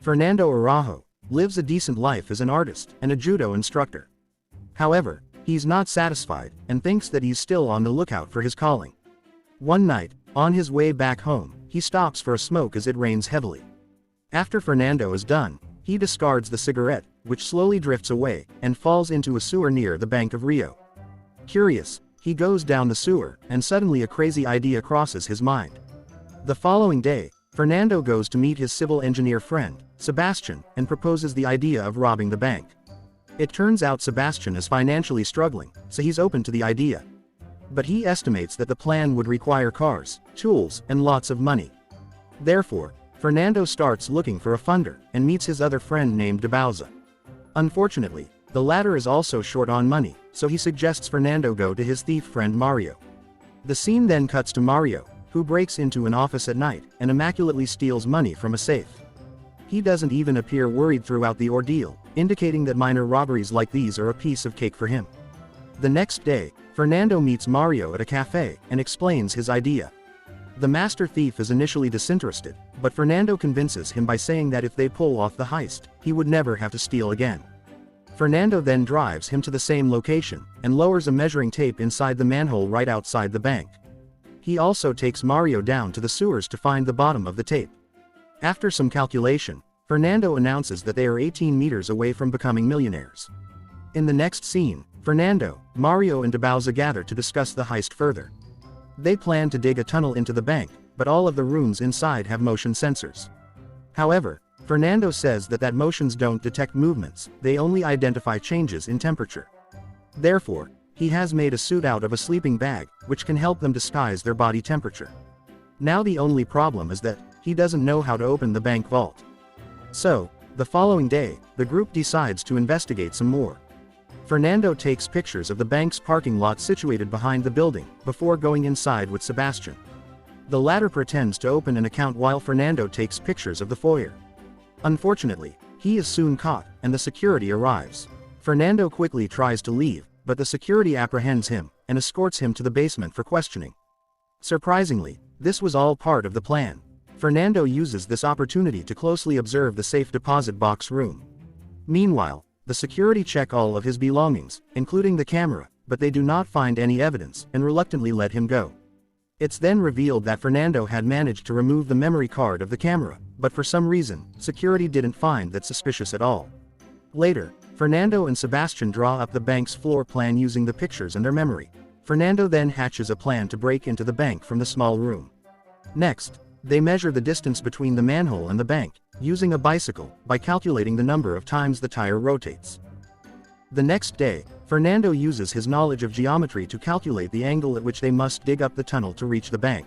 Fernando Araujo lives a decent life as an artist and a judo instructor. However, he's not satisfied and thinks that he's still on the lookout for his calling. One night, on his way back home, he stops for a smoke as it rains heavily. After Fernando is done, he discards the cigarette, which slowly drifts away and falls into a sewer near the bank of Rio. Curious, he goes down the sewer, and suddenly a crazy idea crosses his mind. The following day, Fernando goes to meet his civil engineer friend, Sebastian, and proposes the idea of robbing the bank. It turns out Sebastian is financially struggling, so he's open to the idea. But he estimates that the plan would require cars, tools, and lots of money. Therefore, Fernando starts looking for a funder, and meets his other friend named Debauza. Unfortunately, the latter is also short on money, so he suggests Fernando go to his thief friend Mario. The scene then cuts to Mario, who breaks into an office at night, and immaculately steals money from a safe. He doesn't even appear worried throughout the ordeal, indicating that minor robberies like these are a piece of cake for him. The next day, Fernando meets Mario at a cafe, and explains his idea. The master thief is initially disinterested, but Fernando convinces him by saying that if they pull off the heist, he would never have to steal again. Fernando then drives him to the same location, and lowers a measuring tape inside the manhole right outside the bank. He also takes Mario down to the sewers to find the bottom of the tape. After some calculation, Fernando announces that they are 18 meters away from becoming millionaires. In the next scene, Fernando, Mario and Debauza gather to discuss the heist further. They plan to dig a tunnel into the bank, but all of the rooms inside have motion sensors. However, Fernando says that motions don't detect movements, they only identify changes in temperature. Therefore, he has made a suit out of a sleeping bag, which can help them disguise their body temperature. Now the only problem is that he doesn't know how to open the bank vault. So, the following day, the group decides to investigate some more. Fernando takes pictures of the bank's parking lot situated behind the building, before going inside with Sebastian. The latter pretends to open an account while Fernando takes pictures of the foyer. Unfortunately, he is soon caught, and the security arrives. Fernando quickly tries to leave, but the security apprehends him, and escorts him to the basement for questioning. Surprisingly, this was all part of the plan. Fernando uses this opportunity to closely observe the safe deposit box room. Meanwhile, the security check all of his belongings, including the camera, but they do not find any evidence, and reluctantly let him go. It's then revealed that Fernando had managed to remove the memory card of the camera, but for some reason, security didn't find that suspicious at all. Later, Fernando and Sebastian draw up the bank's floor plan using the pictures in their memory. Fernando then hatches a plan to break into the bank from the small room. Next, they measure the distance between the manhole and the bank, using a bicycle, by calculating the number of times the tire rotates. The next day, Fernando uses his knowledge of geometry to calculate the angle at which they must dig up the tunnel to reach the bank.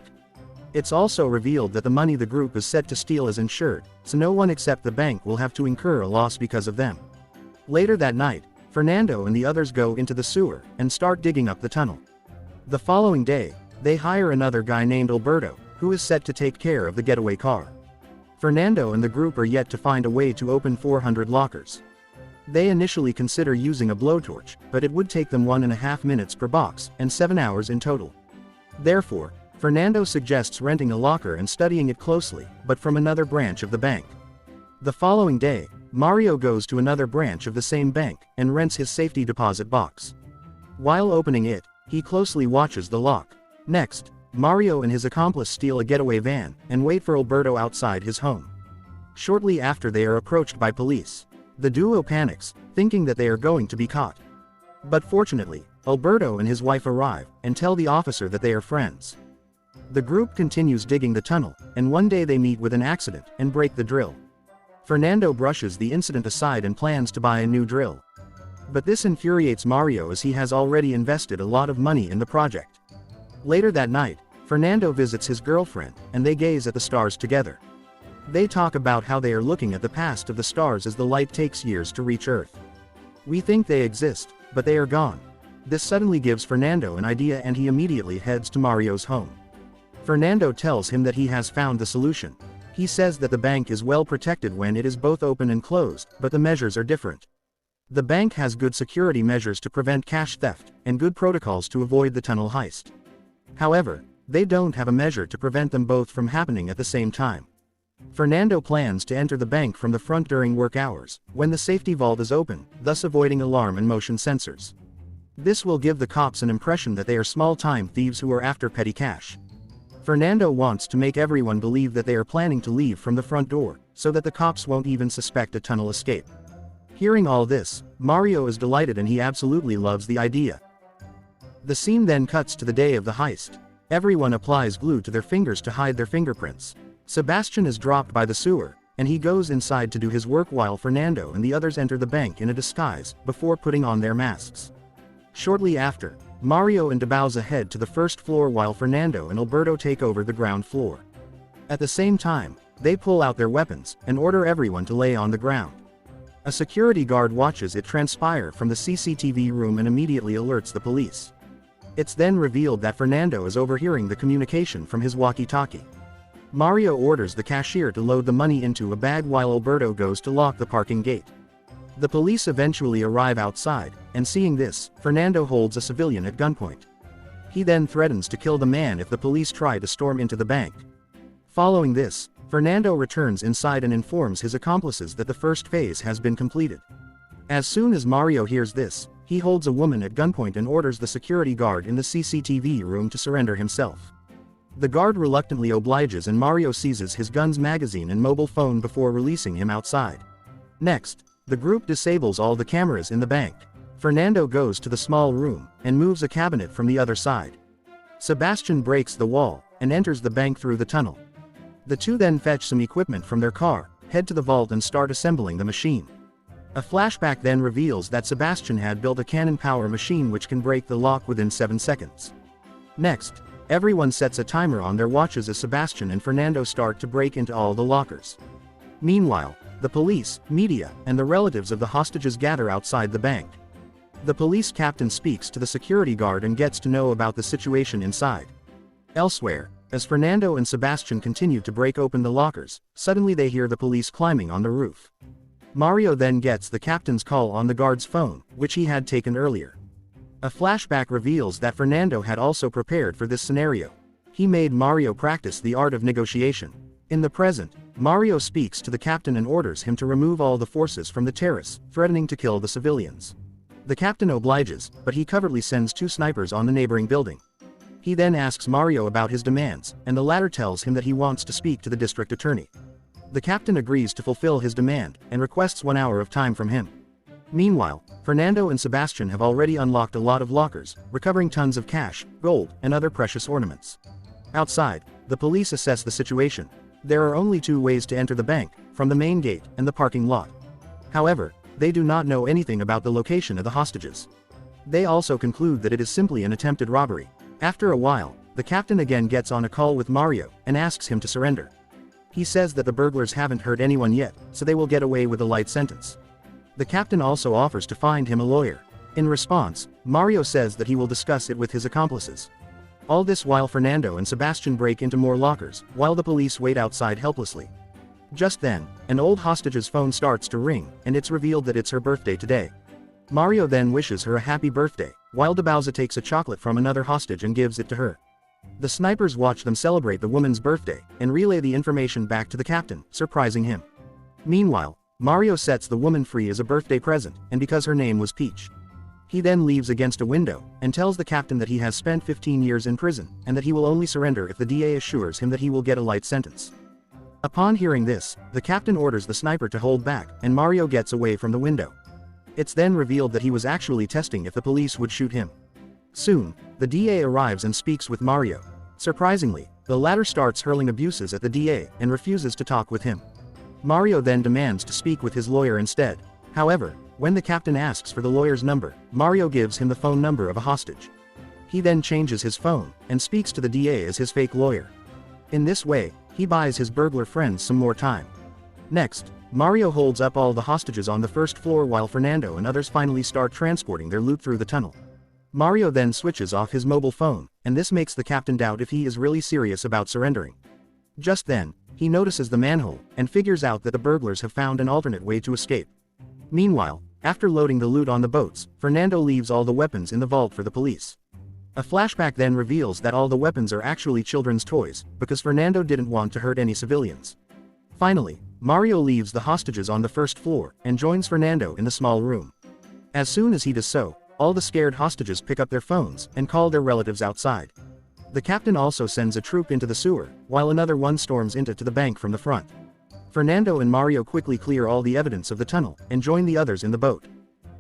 It's also revealed that the money the group is set to steal is insured, so no one except the bank will have to incur a loss because of them. Later that night, Fernando and the others go into the sewer, and start digging up the tunnel. The following day, they hire another guy named Alberto, who is set to take care of the getaway car. Fernando and the group are yet to find a way to open 400 lockers. They initially consider using a blowtorch, but it would take them 1.5 minutes per box, and 7 hours in total. Therefore, Fernando suggests renting a locker and studying it closely, but from another branch of the bank. The following day, Mario goes to another branch of the same bank, and rents his safety deposit box. While opening it, he closely watches the lock. Next, Mario and his accomplice steal a getaway van, and wait for Alberto outside his home. Shortly after they are approached by police. The duo panics, thinking that they are going to be caught. But fortunately, Alberto and his wife arrive, and tell the officer that they are friends. The group continues digging the tunnel, and one day they meet with an accident, and break the drill. Fernando brushes the incident aside and plans to buy a new drill. But this infuriates Mario as he has already invested a lot of money in the project. Later that night, Fernando visits his girlfriend, and they gaze at the stars together. They talk about how they are looking at the past of the stars as the light takes years to reach Earth. We think they exist, but they are gone. This suddenly gives Fernando an idea and he immediately heads to Mario's home. Fernando tells him that he has found the solution. He says that the bank is well protected when it is both open and closed, but the measures are different. The bank has good security measures to prevent cash theft, and good protocols to avoid the tunnel heist. However, they don't have a measure to prevent them both from happening at the same time. Fernando plans to enter the bank from the front during work hours, when the safety vault is open, thus avoiding alarm and motion sensors. This will give the cops an impression that they are small-time thieves who are after petty cash. Fernando wants to make everyone believe that they are planning to leave from the front door, so that the cops won't even suspect a tunnel escape. Hearing all this, Mario is delighted and he absolutely loves the idea. The scene then cuts to the day of the heist. Everyone applies glue to their fingers to hide their fingerprints. Sebastian is dropped by the sewer, and he goes inside to do his work while Fernando and the others enter the bank in a disguise, before putting on their masks. Shortly after, Mario and Dabauza head to the first floor while Fernando and Alberto take over the ground floor. At the same time, they pull out their weapons, and order everyone to lay on the ground. A security guard watches it transpire from the CCTV room and immediately alerts the police. It's then revealed that Fernando is overhearing the communication from his walkie-talkie. Mario orders the cashier to load the money into a bag while Alberto goes to lock the parking gate. The police eventually arrive outside, and seeing this, Fernando holds a civilian at gunpoint. He then threatens to kill the man if the police try to storm into the bank. Following this, Fernando returns inside and informs his accomplices that the first phase has been completed. As soon as Mario hears this, he holds a woman at gunpoint and orders the security guard in the CCTV room to surrender himself. The guard reluctantly obliges and Mario seizes his gun's magazine and mobile phone before releasing him outside. Next, the group disables all the cameras in the bank. Fernando goes to the small room, and moves a cabinet from the other side. Sebastian breaks the wall, and enters the bank through the tunnel. The two then fetch some equipment from their car, head to the vault and start assembling the machine. A flashback then reveals that Sebastian had built a cannon power machine which can break the lock within 7 seconds. Next, everyone sets a timer on their watches as Sebastian and Fernando start to break into all the lockers. Meanwhile, the police, media, and the relatives of the hostages gather outside the bank. The police captain speaks to the security guard and gets to know about the situation inside. Elsewhere, as Fernando and Sebastian continue to break open the lockers, suddenly they hear the police climbing on the roof. Mario then gets the captain's call on the guard's phone, which he had taken earlier. A flashback reveals that Fernando had also prepared for this scenario. He made Mario practice the art of negotiation. In the present, Mario speaks to the captain and orders him to remove all the forces from the terrace, threatening to kill the civilians. The captain obliges, but he covertly sends 2 snipers on the neighboring building. He then asks Mario about his demands, and the latter tells him that he wants to speak to the district attorney. The captain agrees to fulfill his demand, and requests 1 hour of time from him. Meanwhile, Fernando and Sebastian have already unlocked a lot of lockers, recovering tons of cash, gold, and other precious ornaments. Outside, the police assess the situation. There are only 2 ways to enter the bank, from the main gate and the parking lot. However, they do not know anything about the location of the hostages. They also conclude that it is simply an attempted robbery. After a while, the captain again gets on a call with Mario, and asks him to surrender. He says that the burglars haven't hurt anyone yet, so they will get away with a light sentence. The captain also offers to find him a lawyer. In response, Mario says that he will discuss it with his accomplices. All this while Fernando and Sebastian break into more lockers, while the police wait outside helplessly. Just then, an old hostage's phone starts to ring, and it's revealed that it's her birthday today. Mario then wishes her a happy birthday, while Dabauza takes a chocolate from another hostage and gives it to her. The snipers watch them celebrate the woman's birthday, and relay the information back to the captain, surprising him. Meanwhile, Mario sets the woman free as a birthday present, and because her name was Peach. He then leaves against a window, and tells the captain that he has spent 15 years in prison, and that he will only surrender if the DA assures him that he will get a light sentence. Upon hearing this, the captain orders the sniper to hold back, and Mario gets away from the window. It's then revealed that he was actually testing if the police would shoot him. Soon, the DA arrives and speaks with Mario. Surprisingly, the latter starts hurling abuses at the DA, and refuses to talk with him. Mario then demands to speak with his lawyer instead. However, when the captain asks for the lawyer's number, Mario gives him the phone number of a hostage. He then changes his phone, and speaks to the DA as his fake lawyer. In this way, he buys his burglar friends some more time. Next, Mario holds up all the hostages on the first floor while Fernando and others finally start transporting their loot through the tunnel. Mario then switches off his mobile phone, and this makes the captain doubt if he is really serious about surrendering. Just then, he notices the manhole, and figures out that the burglars have found an alternate way to escape. Meanwhile, after loading the loot on the boats, Fernando leaves all the weapons in the vault for the police. A flashback then reveals that all the weapons are actually children's toys, because Fernando didn't want to hurt any civilians. Finally, Mario leaves the hostages on the first floor and joins Fernando in the small room. As soon as he does so, all the scared hostages pick up their phones and call their relatives outside. The captain also sends a troop into the sewer, while another one storms into the bank from the front. Fernando and Mario quickly clear all the evidence of the tunnel and join the others in the boat.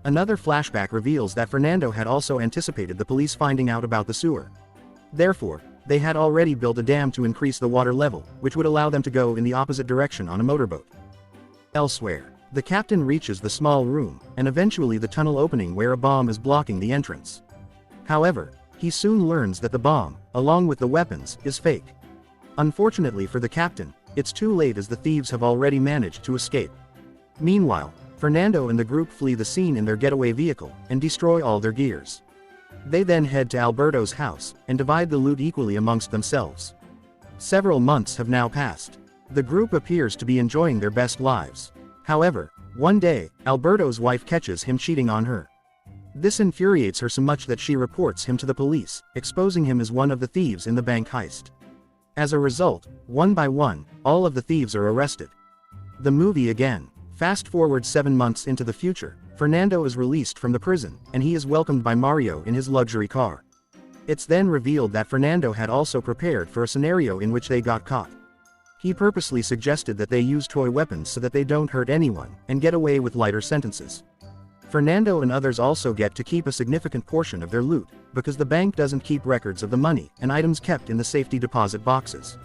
Another flashback reveals that Fernando had also anticipated the police finding out about the sewer. Therefore, they had already built a dam to increase the water level, which would allow them to go in the opposite direction on a motorboat. Elsewhere, the captain reaches the small room, and eventually the tunnel opening where a bomb is blocking the entrance. However, he soon learns that the bomb, along with the weapons, is fake. Unfortunately for the captain, it's too late as the thieves have already managed to escape. Meanwhile, Fernando and the group flee the scene in their getaway vehicle, and destroy all their gears. They then head to Alberto's house, and divide the loot equally amongst themselves. Several months have now passed. The group appears to be enjoying their best lives. However, one day, Alberto's wife catches him cheating on her. This infuriates her so much that she reports him to the police, exposing him as one of the thieves in the bank heist. As a result, one by one, all of the thieves are arrested. The movie again. Fast forward 7 months into the future, Fernando is released from the prison, and he is welcomed by Mario in his luxury car. It's then revealed that Fernando had also prepared for a scenario in which they got caught. He purposely suggested that they use toy weapons so that they don't hurt anyone, and get away with lighter sentences. Fernando and others also get to keep a significant portion of their loot, because the bank doesn't keep records of the money and items kept in the safety deposit boxes.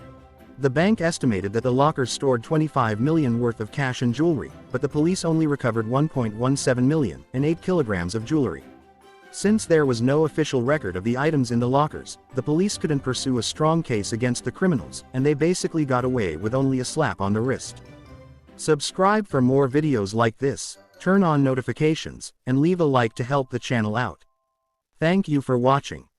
The bank estimated that the lockers stored $25 million worth of cash and jewelry, but the police only recovered $1.17 million and 8 kilograms of jewelry. Since there was no official record of the items in the lockers, the police couldn't pursue a strong case against the criminals, and they basically got away with only a slap on the wrist. Subscribe for more videos like this, turn on notifications, and leave a like to help the channel out. Thank you for watching.